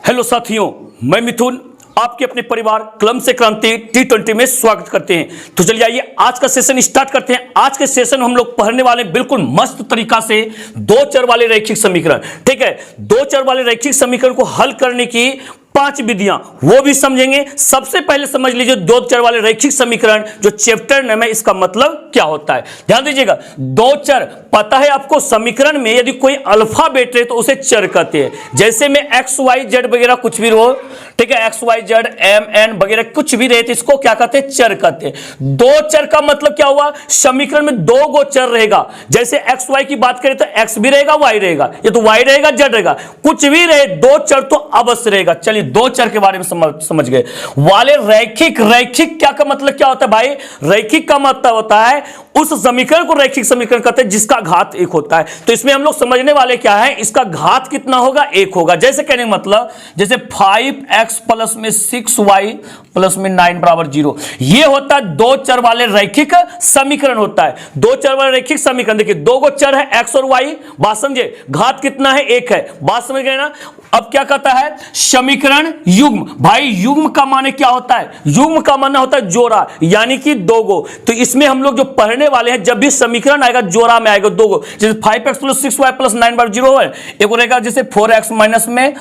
Hello साथियों, मैं मिथुन आपके अपने परिवार कलम से क्रांति T20 में स्वागत करते हैं। तो चलिए आइए आज का सेशन स्टार्ट करते हैं। आज के सेशन में हम लोग पढ़ने वाले बिल्कुल मस्त तरीका से दो चर वाले रैखिक समीकरण, ठीक है, दो चर वाले रैखिक समीकरण को हल करने की 5 विधियां वो भी समझेंगे। सबसे पहले समझ लीजिए दो चर वाले रैखिक समीकरण जो चैप्टर नेम है इसका मतलब क्या होता है। ध्यान दीजिएगा, दो चर पता है आपको, समीकरण में यदि कोई अल्फाबेट रहे तो उसे चर कहते हैं। जैसे में एक्स वाई जेड वगैरह कुछ भी हो, ठीक है, x y z m n वगैरह कुछ भी रहे तो इसको क्या कहते हैं, चर कहते हैं। दो चर का मतलब क्या हुआ, समीकरण में दो गो चर रहेगा। जैसे एक्स वाई की बात करें तो एक्स भी रहेगा वाई रहेगा, ये तो वाई रहेगा जेड रहेगा, कुछ भी रहे दो चर तो अवश्य रहेगा। चलिए दो चर के बारे में समझ गए। वाले रैखिक, रैखिक क्या का मतलब क्या होता है भाई, रैखिक का मतलब होता है उस समीकरण को रैखिक समीकरण कहते हैं जिसका घात एक होता है। तो इसमें हम लोग समझने वाले क्या है, इसका घात कितना होगा, एक होगा। जैसे कहने का मतलब जैसे 5x प्लस में 6y प्लस में 9 बराबर 0, ये होता है दो चर वाले रैखिक समीकरण होता है। दो चर वाले रैखिक समीकरण, देखिए दो गो चर है x और y, बात समझे, घात कितना है, एक है, बात समझ गए ना। अब क्या कहता है, समीकरण युग्म। भाई युग्म का माने क्या होता है, युग्म का माने होता है जोड़ा, यानी कि दो गो। तो इसमें हम लोग जो पढ़ने वाले हैं, जब भी समीकरण आएगा जोड़ा में आएगा दो गो। जैसे 5x प्लस 6y प्लस 9 बराबर 0 है, एक रहेगा जैसे 4x माइनस में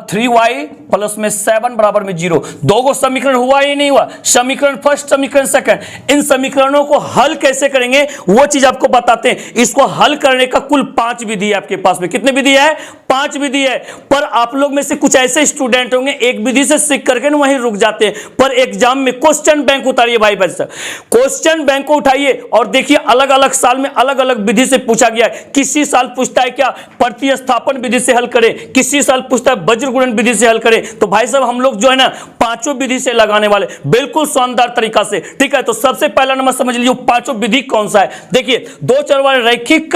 3y प्लस में 7 बराबर में 0। दो गो समीकरण हुआ ही नहीं हुआ, समीकरण फर्स्ट समीकरण सेकंड। इन समीकरणों को हल कैसे करेंगे वो चीज आपको बताते हैं। इसको हल करने का कुल 5 विधि है आपके पास में। कितने विधि है, 5 विधि है। पर आप लोग में से कुछ ऐसे स्टूडेंट होंगे एक विधि से सीख करके वहीं रुक जाते हैं, पर एग्जाम में क्वेश्चन बैंक उतारिए भाई बच्चा, क्वेश्चन बैंक को उठाइए और देखिए अलग अलग साल में अलग अलग विधि से पूछा गया है। किसी साल पूछता है क्या प्रतिस्थापन विधि से हल करें, किसी साल पूछता है वज्र गुणन विधि से हल करें। तो भाई साहब हम लोग जो है ना पांचों विधि से लगाने वाले, बिल्कुल शानदार तरीका से, ठीक है। तो सबसे पहला नंबर समझ लीजिए पांचों विधि कौन सा है। देखिए दो चर वाले रैखिक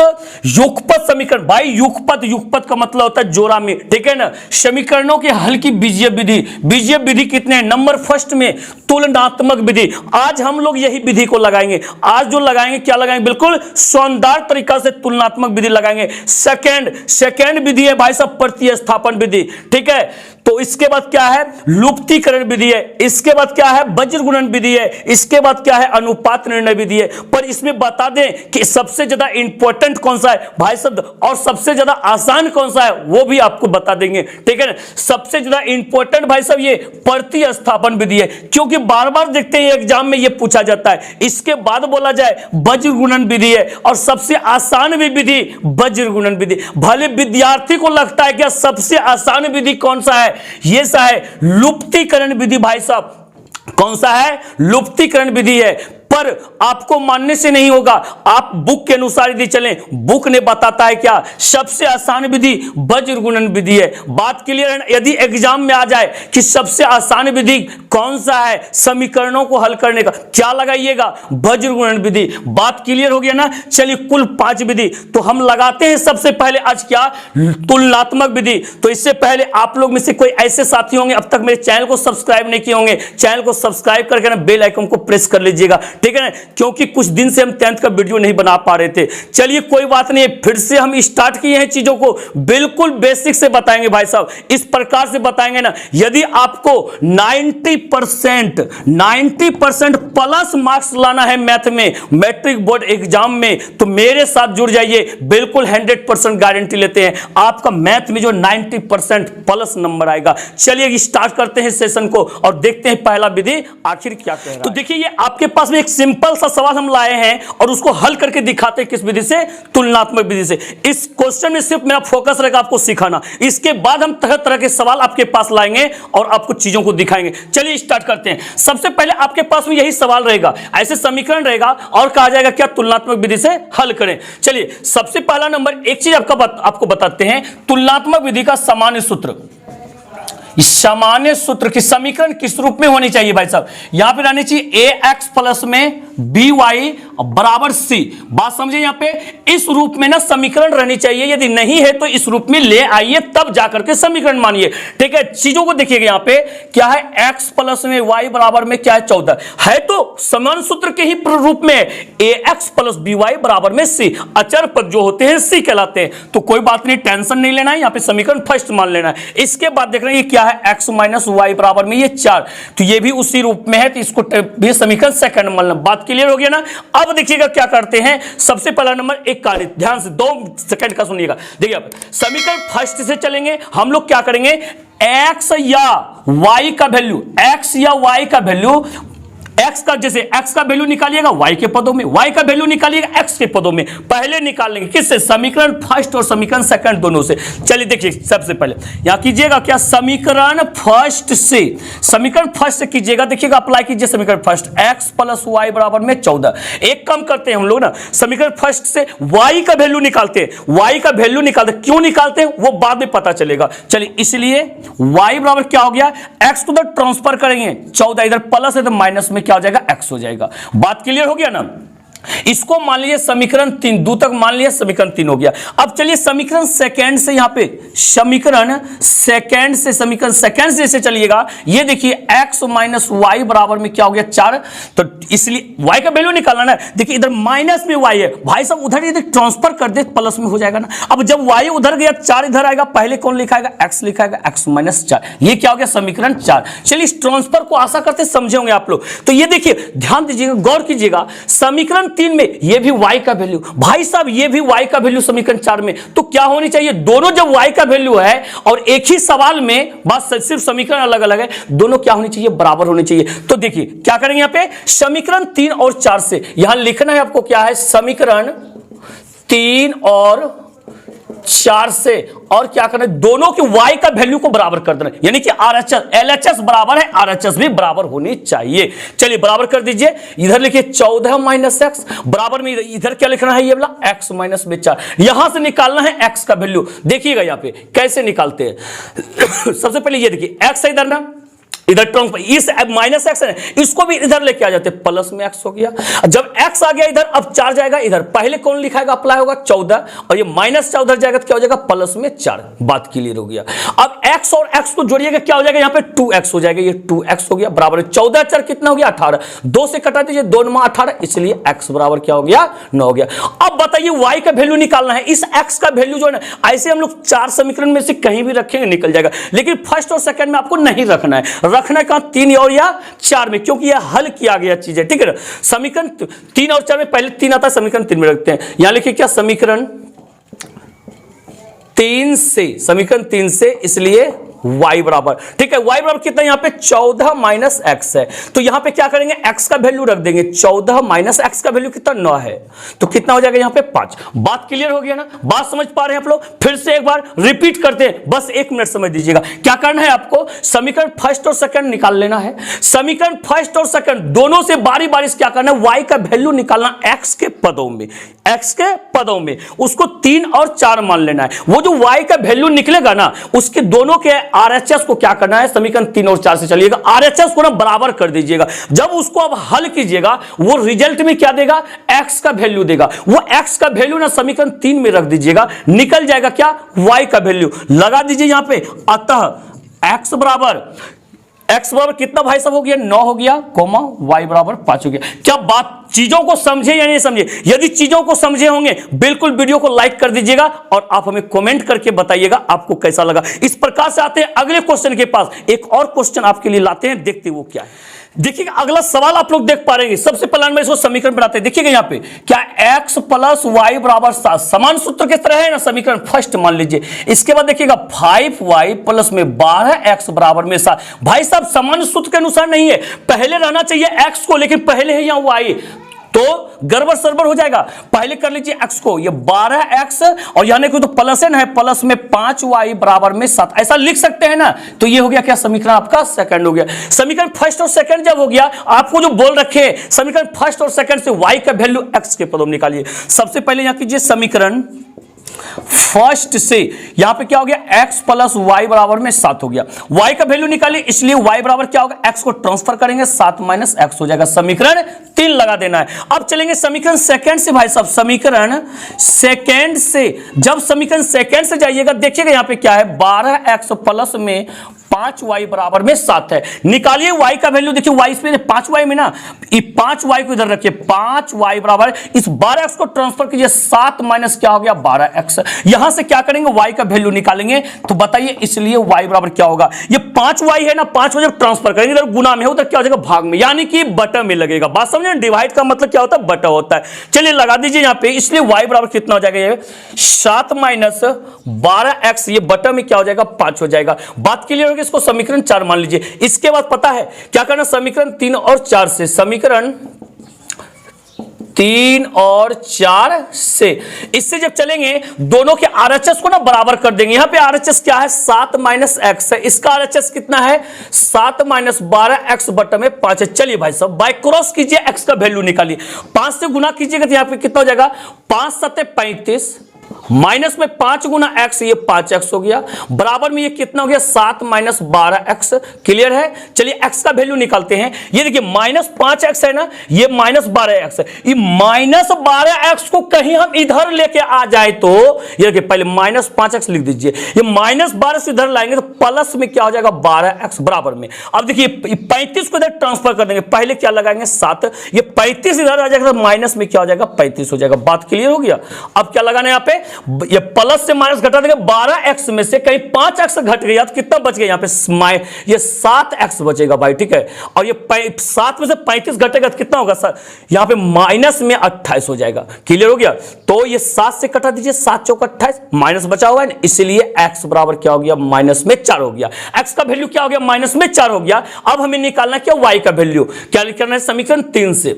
युगपत समीकरण। भाई युगपत, युगपत का मतलब होता है जोड़ा में, ठीक है ना। समीकरणों के हल की बीजीय विधि, बीजीय विधि कितने हैं, नंबर फर्स्ट में तुलनात्मक विधि। आज हम लोग यही विधि को लगाएंगे। आज जो लगाएंगे क्या लगाएंगे, बिल्कुल शानदार तरीका से तुलनात्मक विधि लगाएंगे। सेकंड विधि है भाई साहब प्रतिस्थापन विधि, ठीक है। तो इसके बाद क्या है, लुप्तीकरण विधि है। इसके बाद क्या है, वज्र गुणन विधि है। इसके बाद क्या है, अनुपात निर्णय विधि है। पर इसमें बता दें कि सबसे ज्यादा इंपॉर्टेंट कौन सा है भाई साहब, और सबसे ज्यादा आसान कौन सा है वो भी आपको बता देंगे, ठीक है ना। सबसे ज्यादा इंपॉर्टेंट भाई साहब ये प्रतिस्थापन विधि है, क्योंकि बार बार देखते हैं एग्जाम में ये पूछा जाता है। इसके बाद बोला जाए वज्र गुणन विधि है, और सबसे आसान भी विधि वज्र गुणन विधि। भले विद्यार्थी को लगता है कि सबसे आसान विधि कौन सा है, ये सा है लुप्तीकरण विधि। भाई साहब कौन सा है, लुप्तीकरण विधि है। पर आपको मानने से नहीं होगा, आप बुक के अनुसार यदि चलें, बुक ने बताता है क्या, सबसे आसान विधि वज्र गुणन विधि है। बात क्लियर है। यदि एग्जाम में आ जाए कि सबसे आसान विधि कौन सा है समीकरणों को हल करने का, क्या लगाइएगा, वज्र गुणन विधि। बात क्लियर हो गया ना। चलिए कुल 5 विधि तो हम लगाते हैं। सबसे पहले आज क्या, तुलनात्मक विधि। तो इससे पहले आप लोग में से कोई ऐसे साथी होंगे अब तक मेरे चैनल को सब्सक्राइब नहीं किए होंगे, चैनल को सब्सक्राइब करके ना बेल आइकन को प्रेस कर लीजिएगा, ठीक है ना, क्योंकि कुछ दिन से हम 10th का वीडियो नहीं बना पा रहे थे। चलिए कोई बात नहीं, फिर से हम स्टार्ट किए हैं, चीजों को बिल्कुल बेसिक से बताएंगे भाई साहब। इस प्रकार से बताएंगे ना, यदि आपको 90% प्लस मार्क्स लाना है मैथ में मैट्रिक बोर्ड एग्जाम में, तो मेरे साथ जुड़ जाइए। बिल्कुल 100% गारंटी लेते हैं आपका मैथ में जो 90% प्लस नंबर आएगा। चलिए स्टार्ट करते हैं सेशन को और देखते हैं पहला विधि आखिर क्या कह रहा है। तो देखिए ये आपके पास में एक सिंपल सा सवाल हम लाए हैं और उसको हल करके दिखाते हैं किस विधि से, तुलनात्मक विधि से। इस क्वेश्चन में सिर्फ मेरा फोकस रहेगा आपको सिखाना, इसके बाद हम तरह तरह के सवाल आपके पास लाएंगे और आपको चीजों को दिखाएंगे। चलिए स्टार्ट करते हैं। सबसे पहले आपके पास में यही सवाल रहेगा, ऐसे समीकरण रहेगा और कहा जाएगा क्या, तुलनात्मक विधि से हल करें। चलिए सबसे पहला नंबर एक चीज आपको बताते हैं, तुलनात्मक विधि का सामान्य सूत्र। सामान्य सूत्र की समीकरण किस रूप में होनी चाहिए भाई साहब, यहां पे रहनी चाहिए ax प्लस में बी वाई बराबर सी। बात समझे यहां पे, इस रूप में ना समीकरण रहनी चाहिए, यदि नहीं है तो इस रूप में ले आइए तब जाकर के समीकरण मानिए। ठीक है, चीजों को देखिएगा यहां पे क्या है, x प्लस में y बराबर में क्या है 14 है, तो समान सूत्र के ही रूप में ax प्लस by बराबर में c। अचर पद जो होते हैं c कहलाते हैं। तो कोई बात नहीं, टेंशन नहीं लेना है, यहां पे समीकरण फर्स्ट मान लेना है। इसके बाद देख रहे हैं ये क्या है, x माइनस वाई बराबर में ये 4, तो ये भी उसी रूप में है, तो इसको भी समीकरण सेकंड मान लेना। बात क्लियर हो गया ना। अब देखिएगा क्या करते हैं, सबसे पहला नंबर एक कार्य, ध्यान से 2 सेकंड का सुनिएगा। देखिए अब समीकरण फर्स्ट से चलेंगे, हम लोग क्या करेंगे, x या y का वैल्यू, x या y का वैल्यू, x का जैसे x का वैल्यू निकालिएगा y के पदों में, y का वैल्यू निकालिएगा x के पदों में। पहले निकाल लेंगे किससे, समीकरण फर्स्ट और समीकरण सेकंड दोनों से। चलिए देखिए सबसे पहले यहां कीजिएगा क्या, समीकरण फर्स्ट से, समीकरण फर्स्ट से कीजिएगा, देखिएगा अप्लाई कीजिए समीकरण फर्स्ट, x प्लस वाई बराबर में 14। एक काम करते हैं हम लोग ना, समीकरण फर्स्ट से y का वैल्यू निकालते हैं, y का वैल्यू निकालते हैं, क्यों निकालते हैं वो बाद में पता चलेगा। चलिए इसलिए y बराबर क्या हो गया, x को उधर ट्रांसफर करेंगे, 14 इधर प्लस है तो माइनस में क्या हो जाएगा, x हो जाएगा। बात क्लियर हो गया ना। इसको मान लीजिए समीकरण 3, 2 तक मान लिया, समीकरण 3 हो गया। अब चलिए समीकरण सेकंड से, यहां पे समीकरण सेकंड से, समीकरण सेकंड से चलिएगा, ये देखिए x माइनस वाई बराबर में क्या हो गया 4, तो इसलिए y का वैल्यू निकालना ना। देखिए इधर माइनस में y है, भाई साहब उधर यदि ट्रांसफर कर दे प्लस में हो जाएगा ना। अब जब y उधर गया 4 इधर आएगा, पहले कौन लिखाएगा, x लिखाएगा, x माइनस 4, ये क्या हो गया समीकरण 4। चलिए इस ट्रांसफर को आशा करते समझे होंगे आप लोग। तो ये देखिए ध्यान दीजिएगा, गौर कीजिएगा, समीकरण 3 में ये भी y का वैल्यू, भाई साहब ये भी y का वैल्यू समीकरण 4 में, तो क्या होनी चाहिए, दोनों जब y का वैल्यू है और एक ही सवाल में, बात सिर्फ समीकरण अलग अलग है, दोनों क्या होनी चाहिए, बराबर होनी चाहिए। तो देखिए क्या करेंगे यहां पे, समीकरण 3 और 4 से, यहां लिखना है आपको क्या है, समीकरण 3 और 4 से, और क्या करना है, दोनों के y का वैल्यू को बराबर कर देना, यानी कि RHS LHS बराबर है, RHS भी बराबर होनी चाहिए। चलिए बराबर कर दीजिए, इधर लिखिए 14 माइनस एक्स बराबर में इधर क्या लिखना है, ये वाला x माइनस में 4, यहां से निकालना है x का वैल्यू। देखिएगा यहां पे कैसे निकालते हैं। सबसे पहले ये देखिए x है इधर ना, इधर ट्रांसफर, इस माइनस एक्स है, इसको भी इधर लेके आ जाते, प्लस में एक्स हो गया। जब एक्स आ गया इधर, अब 4 जाएगा इधर, पहले कौन लिखाएगा, अप्लाई होगा 14, और ये माइनस 4 उधर जाएगा तो क्या हो जाएगा, प्लस में 4। बात क्लियर हो गया। अब एक्स और एक्स को जोड़िएगा, क्या हो जाएगा, यहाँ पे 2x हो जाएगा, ये 2x हो गया बराबर 14 4 कितना हो गया 18, 2 से कटा दीजिए, 2 9 18, इसलिए x बराबर क्या हो गया 9 हो गया। अब बताइए y का वैल्यू निकालना है, इस x का वैल्यू जो है ना, ऐसे हम लोग 4 समीकरण में से कहीं भी रखेंगे निकल जाएगा, लेकिन फर्स्ट और सेकंड में आपको नहीं रखना है, रखना है कहां, 3 और या 4 में, क्योंकि यह हल किया गया चीज है। ठीक है ना, समीकरण 3 और 4 में पहले 3 आता है, समीकरण 3 में रखते हैं। यहां लिखिए क्या, समीकरण 3 से, समीकरण 3 से, इसलिए y बराबर, ठीक है, y बराबर कितना, यहां पे 14 माइनस एक्स है, तो यहां पे क्या करेंगे, x का वैल्यू रख देंगे, 14 माइनस एक्स का वैल्यू कितना 9 है, तो कितना हो जाएगा यहां पे 5। बात क्लियर हो गया ना, बात समझ पा रहे हैं आप लोग। फिर से एक बार रिपीट करते हैं, बस 1 मिनट समझ दीजिएगा। क्या करना है आपको, समीकरण फर्स्ट और सेकंड निकाल लेना है, समीकरण फर्स्ट और सेकंड दोनों से बारी बारी से क्या करना है, y का वैल्यू निकालना x के पदों में, x के पदों में, उसको 3 और 4 मान लेना है। वो जो y का वैल्यू निकलेगा ना, उसके दोनों के RHS को क्या करना है, समीकरण 3 और 4 से चलिएगा, RHS को ना बराबर कर दीजिएगा। जब उसको अब हल कीजिएगा, वो रिजल्ट में क्या देगा, x का वैल्यू देगा। वो x का वैल्यू ना समीकरण 3 में रख दीजिएगा, निकल जाएगा क्या, y का वैल्यू लगा दीजिए यहां पे। अतः x बराबर कितना भाई साहब हो गया, 9 हो गया, कोमा y बराबर 5 हो गया। क्या बात चीजों को समझे या नहीं समझे? यदि चीजों को समझे होंगे बिल्कुल वीडियो को लाइक कर दीजिएगा और आप हमें कमेंट करके बताइएगा आपको कैसा लगा। इस प्रकार से आते हैं अगले क्वेश्चन के पास। एक और क्वेश्चन आपके लिए लाते हैं, देखते हैं वो क्या है। देखिएगा अगला सवाल आप लोग देख पा रहे हैं। सबसे पहले हम इसको समीकरण बनाते हैं। देखिएगा यहाँ पे क्या x प्लस वाई बराबर 7, समान सूत्र की तरह है ना, समीकरण फर्स्ट मान लीजिए। इसके बाद देखिएगा 5y प्लस में 12x बराबर में 7। भाई साहब समान सूत्र के अनुसार नहीं है, पहले रहना चाहिए x को, लेकिन पहले है यहाँ y, तो गड़बड़ सरबड़ हो जाएगा। पहले कर लीजिए x को, ये 12x और यानी कि तो प्लस है ना, प्लस में 5y बराबर में 7, ऐसा लिख सकते हैं ना। तो ये हो गया क्या, समीकरण आपका सेकंड हो गया। समीकरण फर्स्ट और सेकंड जब हो गया, आपको जो बोल रखे समीकरण फर्स्ट और सेकंड से y का वैल्यू x के पदों में निकालिए। सबसे पहले यहां कीजिए समीकरण फर्स्ट से यहां पे क्या हो गया x प्लस वाई बराबर में 7 हो गया। y का वैल्यू निकालिए, इसलिए y बराबर क्या होगा, x को ट्रांसफर करेंगे 7 माइनस x हो जाएगा। समीकरण 3 लगा देना है। अब चलेंगे समीकरण सेकंड से भाई साहब, समीकरण सेकंड से, जब समीकरण सेकंड से जाइएगा देखिएगा यहां पे क्या है, 12x प्लस में 5y बराबर में 7 है। निकालिए y का वैल्यू, देखिए y इसमें 5y में ना, ये 5y को इधर रखिए, 5y बराबर इस 12x को ट्रांसफर कीजिए, 7 माइनस क्या हो गया 12x। यहां से क्या करेंगे, y का वैल्यू निकालेंगे, तो बताइए इसलिए y बराबर क्या होगा, ये 5y है ना, 5 जब ट्रांसफर करेंगे इधर गुना में हो तो क्या हो जाएगा भाग में, यानी कि बटा में लगेगा। बात समझे, डिवाइड का मतलब क्या होता है, बटा होता है। चलिए लगा दीजिए यहां पे, इसलिए y बराबर कितना हो जाएगा, ये 7 माइनस 12x, ये बटा में क्या हो जाएगा 5 हो जाएगा। बात क्लियर होगी, इसको समीकरण 4 मान लीजिए। इसके बाद पता है क्या करना, समीकरण 3 और 4 से, समीकरण 3 और 4 से, इससे जब चलेंगे दोनों के आरएचएस को ना बराबर कर देंगे। यहां पे आरएचएस क्या है, 7 माइनस एक्स है, इसका आरएचएस कितना है 7 माइनस 12x बटा में 5 है। चलिए भाई साहब बाय क्रॉस कीजिए, एक्स का वैल्यू निकालिए, 5 से गुना कीजिएगा तो यहां पे कितना हो जाएगा, 5 7 35 माइनस में 5 गुना x, ये 5x हो गया, बराबर में ये कितना हो गया 7 माइनस 12x। क्लियर है। चलिए x का वैल्यू निकालते हैं। ये देखिए माइनस 5x है ना, ये माइनस 12x है, ये माइनस 12x को कहीं हम इधर लेके आ जाए तो ये देखिए पहले माइनस 5x लिख दीजिए, ये माइनस 12 से इधर लाएंगे तो प्लस में क्या हो जाएगा 12x बराबर में। अब देखिए 35 को इधर ट्रांसफर कर देंगे, पहले क्या लगाएंगे 7, ये 35 इधर आ जाएगा तो माइनस में क्या हो जाएगा 35 हो जाएगा। बात क्लियर हो गया। अब क्या लगाना है यहाँ पे, ये प्लस से माइनस घटा देंगे, 12x में से कहीं 5x घट गया तो कितना बच गया यहाँ पे, ये 7x बचेगा भाई, ठीक है। और ये 7 में से 35 घटेगा तो कितना होगा सर, यहाँ पे माइनस में 28 हो जाएगा। क्लियर हो गया। तो ये 7 से कटा दीजिए, 7 चौक 28, माइनस बचा हुआ है ना, इसलिए x बराबर क्या हो गया माइनस में 4 हो गया। x का वैल्यू क्या हो गया माइनस में 4 हो गया। अब हमें निकालना क्या y का वैल्यू, क्या लिखना है समीकरण 3 से,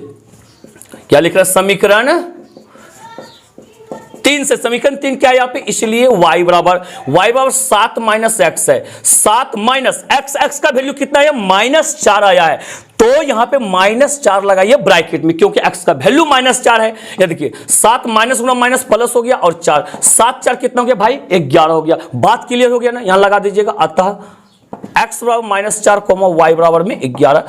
क्या लिख रहा है समीकरण 3 से, समीकरण 3 क्या है यहाँ पे, इसलिए y बराबर 7 माइनस एक्स है, 7 माइनस x का वैल्यू कितना है माइनस 4 आया है, तो यहां पे माइनस 4 लगाइए ब्रैकेट में, क्योंकि x का वैल्यू माइनस 4 है। ये देखिए 7 माइनस गुना माइनस प्लस हो गया और 4, 7 4 कितना हो गया भाई 11 हो गया। बात क्लियर हो गया ना, यहां लगा दीजिएगा, अतः x बराबर माइनस 4 y बराबर में 11,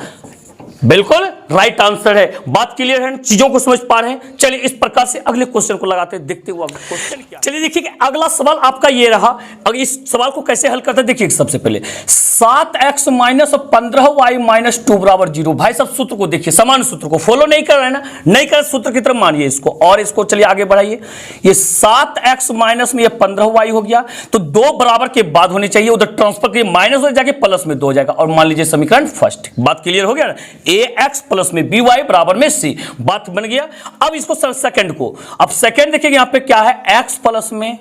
बिल्कुल राइट आंसर है। बात क्लियर है, चीजों को समझ पा रहे हैं। चलिए इस प्रकार से अगले क्वेश्चन को लगाते हैं, देखते हुए क्वेश्चन क्या। चलिए देखिए कि अगला सवाल आपका ये रहा। अब इस सवाल को कैसे हल करते हैं देखिए, सबसे पहले 7x माइनस 15y माइनस 2 बराबर 0। भाई सब सूत्र को देखिए, समान सूत्र को फॉलो नहीं कर रहे हैं ना, नहीं कर सूत्र की तरफ मानिए इसको, और इसको चलिए आगे बढ़ाइए। ये 7x माइनस में ये 15y हो गया, तो 2 बराबर के बाद होनी चाहिए, उधर ट्रांसफर के माइनस हो जाके प्लस में 2 हो जाएगा, और मान लीजिए समीकरण फर्स्ट। बात क्लियर हो गया ना, ax प्लस में by बराबर में c, बात बन गया। अब इसको सेकंड को, अब सेकंड देखिए यहां पे क्या है, x प्लस में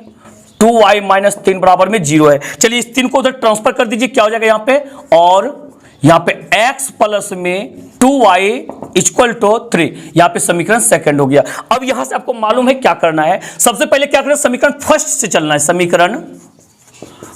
2y माइनस 3 बराबर में 0 है। चलिए इस 3 को उधर ट्रांसफर कर दीजिए, क्या हो जाएगा यहां पे, और यहां पे x प्लस में 2y इक्वल टू 3, यहां पे समीकरण सेकंड हो गया। अब यहां से आपको मालूम है क्या करना है, सबसे पहले क्या करना है, समीकरण फर्स्ट से चलना है, समीकरण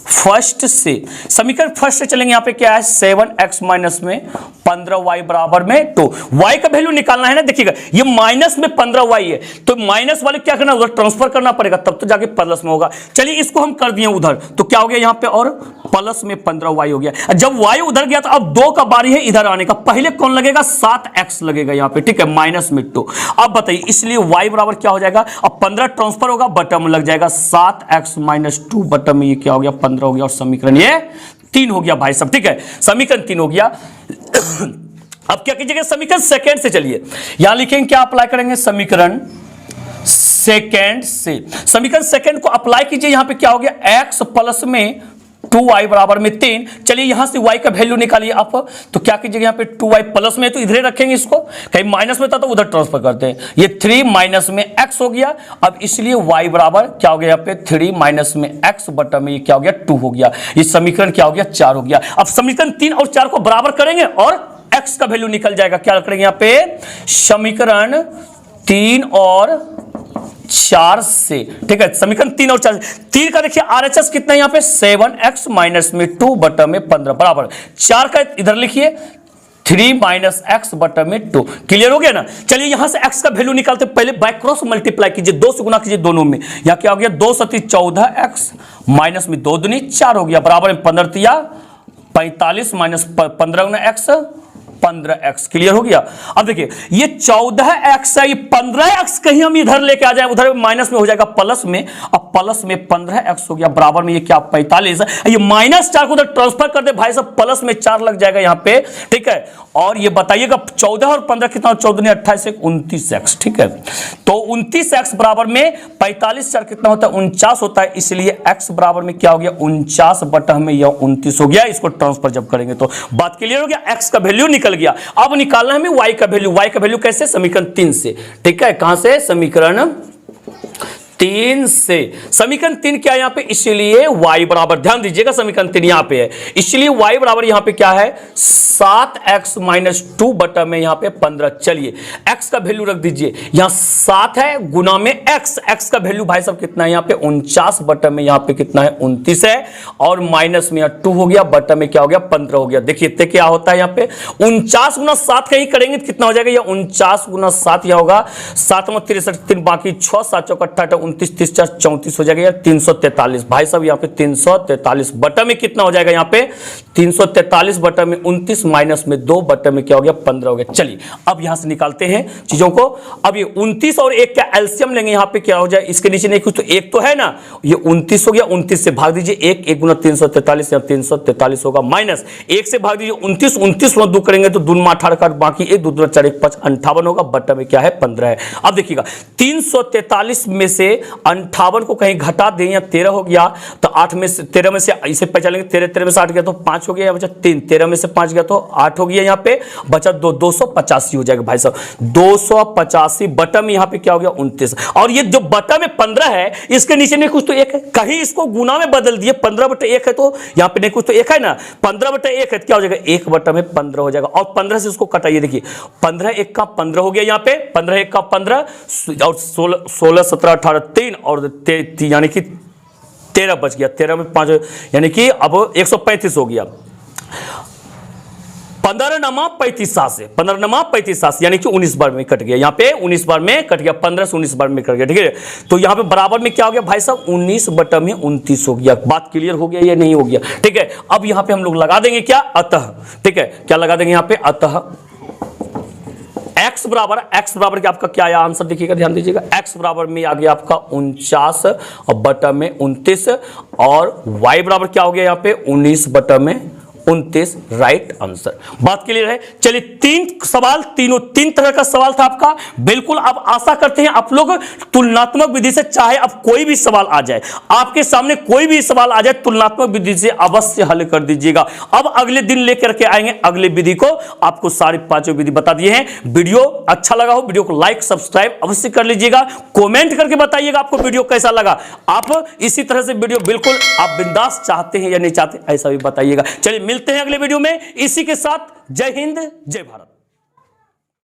फर्स्ट से, समीकरण फर्स्ट से चलेंगे। यहां पे क्या है 7x माइनस में 15y बराबर में 2, y का वैल्यू निकालना है ना। देखिएगा ये माइनस में 15y है, तो माइनस वाले क्या करना, उधर ट्रांसफर करना पड़ेगा, तब तो जाके प्लस में होगा। चलिए इसको हम कर दिए उधर, तो क्या हो गया यहां पे, और प्लस में 15y हो गया। जब y उधर गया तो अब 2 का बारी है इधर आने का, पहले कौन लगेगा 7x लगेगा यहां पे, ठीक है, माइनस में 2। अब बताइए इसलिए y बराबर क्या हो जाएगा, अब 15 ट्रांसफर होगा, बटन में लग जाएगा 7x माइनस 2, बटन में ये क्या हो गया 15 हो गया, और समीकरण ये 3 हो गया भाई सब, ठीक है, समीकरण 3 हो गया। अब क्या कीजिएगा, समीकरण सेकंड से चलिए, यहां लिखेंगे क्या अप्लाई करेंगे, समीकरण सेकंड से, समीकरण सेकंड को अप्लाई कीजिए। यहां पे क्या हो गया, x प्लस में 2y बराबर में 3। चलिए यहां से y का वैल्यू निकालिए आप, तो क्या कीजिएगा यहां पे 2y प्लस में, तो इधर रखेंगे इसको, कहीं माइनस में था तो उधर ट्रांसफर करते हैं, ये 3 माइनस में x हो गया। अब इसलिए y बराबर क्या हो गया यहाँ पे 3 माइनस में x बटा में ये क्या हो गया 2 हो गया, ये समीकरण क्या हो गया 4 हो गया। अब समीकरण 3 और 4 को बराबर करेंगे और x का वैल्यू निकल जाएगा, क्या करेंगे यहाँ पे, समीकरण 3 और 4 से, ठीक है, समीकरण 3 और 4, 3 का देखिए आरएचएस कितना है यहाँ पे 7x माइनस में 2 बटा में 15 बराबर 4 का इधर लिखिए 3 माइनस एक्स बटा में 2। क्लियर हो गया ना। चलिए यहां से x का वैल्यू निकालते, पहले बाय क्रॉस मल्टीप्लाई कीजिए, 2 से गुना कीजिए दोनों में। यहां क्या हो गया, 2 सती 14x माइनस में 2 दूनी 4 हो गया, बराबर में 15 तिया 45 माइनस 15 गुना x 15x। क्लियर हो गया। अब देखिए ये 14x है, ये 15x कहीं हम इधर लेके आ जाए, उधर माइनस में हो जाएगा प्लस में, अब प्लस में 15x हो गया, बराबर में ये क्या 45 है, ये -4 को उधर ट्रांसफर कर दे भाई साहब, प्लस में 4 लग जाएगा यहां पे, ठीक है। और ये बताइएगा 14 और 15 कितना, 14 ने 28 से 29x, ठीक है। तो 29x बराबर में 45 4 कितना होता है, 49 होता है, इसलिए x बराबर में क्या हो गया, 49 बटा में यह 29 हो गया। इसको ट्रांसफर जब करेंगे तो बात क्लियर हो गया, x का वैल्यू निकल गया। अब निकालना है हमें y का वैल्यू। y का वैल्यू कैसे, समीकरण 3 से, ठीक है। कहां से, समीकरण 3 से। समीकरण 3 क्या है यहां पे, इसलिए y बराबर, ध्यान दीजिएगा समीकरण 3 यहां पे है, इसलिए y बराबर यहां पे क्या है, 7x माइनस 2 बटा में यहां पे 15। चलिए x का वैल्यू रख दीजिए, यहां 7 है गुना में x का वैल्यू भाई साहब कितना है यहां पे 49 बटा में यहां पे कितना है 29 है, और माइनस में 2 हो गया, बटा में क्या हो गया 15 हो गया। देखिए इतने क्या होता है यहां पे 49 गुना 7 का ही करेंगे तो कितना हो जाएगा, ये 49 गुना 7 यह होगा 7 में 63 3 बाकी 6 7 चौक 28 29 30 4 34 हो जाएगा, 343 भाई साहब यहाँ पे 343 बटा में कितना हो जाएगा, यहाँ पे 343 बटा में 29 माइनस में 2 बटा में क्या हो गया 15 हो गया। चलिए अब यहां से निकालते हैं चीजों को। अब ये 29 और 1 का एलसीएम लेंगे, यहाँ पे क्या हो जाए, इसके नीचे नहीं कुछ तो 1 तो है ना, ये 29 हो गया, 29 से भाग दीजिए 1 गुना 343, यहाँ 343 होगा, माइनस 1 से भाग दीजिए 29 29 में 2 करेंगे तो 2 में 18 का बाकी 1 2 4 1 5 58 होगा, बटा में क्या है 15 है। अब देखिएगा 343 में से 58 को कहीं घटा दें या 13 हो गया तो 8 में से 13 में से इसे पहचानेंगे, 13 में से 8 गया तो 5 हो गया, बचा 3, 13 में से 5 गया तो 8 हो गया, यहाँ पे बचा 285 हो जाएगा भाई साहब, 285 बटा में यहाँ पे क्या हो गया 29। और ये जो बटा में 15 है इसके नीचे नहीं कुछ तो 1 है, कहीं इसको गुना में बदल दिए, 15 बटा 1 है तो यहाँ पे नहीं कुछ तो 1 है ना, 15 बटा 1 है क्या हो जाएगा 1 बटा में 15 हो जाएगा, और 15 से उसको कटाइए, देखिए 15 1 का 15 हो गया, यहाँ पे 15 1 का 15 और 16 17 18 3 और यानी कि 13 बच गया, 13 में 5 यानी कि अब 135 हो गया, 15 नमा 35 से 15 नमा 35 यानी कि 19 बार में कट गया, यहाँ पे 19 बार में कट गया, 15 से 19 बार में कट गया, ठीक है। तो यहाँ पे बराबर में क्या हो गया भाई साहब 19 बटा में 29 हो गया। बात क्लियर हो गया या नहीं हो गया, ठीक है। अब यहाँ पे हम लोग लगा देंगे क्या, अतः, ठीक है, क्या लगा देंगे यहाँ पे, अतः x बराबर क्या आपका क्या आया आंसर, देखिएगा ध्यान दीजिएगा, x बराबर में आ गया आपका 49 और बटा में 29, और y बराबर क्या हो गया यहाँ पे 19 बटा में 29, राइट आंसर। बात क्लियर है। चलिए 3 सवाल, तीनों 3 तरह का सवाल था आपका, बिल्कुल। अब आशा करते हैं आप लोग तुलनात्मक विधि से, चाहे अब कोई भी सवाल आ जाए आपके सामने, कोई भी सवाल आ जाए तुलनात्मक विधि से अवश्य हल कर दीजिएगा। अब अगले दिन लेकर के आएंगे अगले विधि को, आपको सारी 5 विधि बता दिए हैं। वीडियो अच्छा लगा हो, वीडियो को लाइक सब्सक्राइब अवश्य कर लीजिएगा, कमेंट करके बताइएगा आपको वीडियो कैसा लगा। आप इसी तरह से वीडियो बिल्कुल आप बिंदास चाहते हैं या नहीं चाहते, ऐसा भी बताइएगा। चलिए मिलते हैं अगले वीडियो में, इसी के साथ जय हिंद जय भारत।